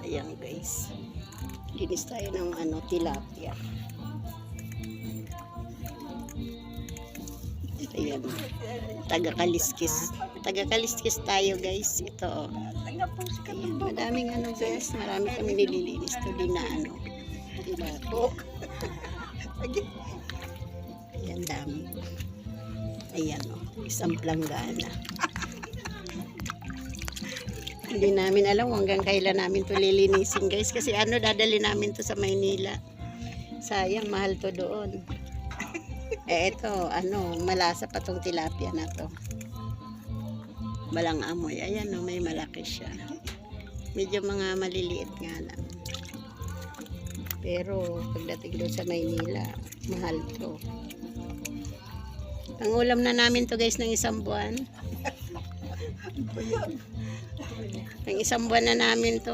Ayan guys. Linis tayo ng tilapia. Ayan. Taga-kaliskis. Taga-kaliskis tayo guys. Ito. Ayan. Madaming guys. Marami kami nililinis. Ito din na tilapia. Ayan dami. Ayan isang planggana. Hindi namin alam hanggang kailan namin to lilinisin guys. Kasi dadali namin to sa Maynila. Sayang, mahal to doon. Ito, malasa pa tong tilapia na to. Walang amoy. Ayan may malaki siya. Medyo mga maliliit nga lang. Pero pagdating doon sa Maynila, mahal to. Ang ulam na namin to guys ng isang buwan. Ang isang buwan na namin to.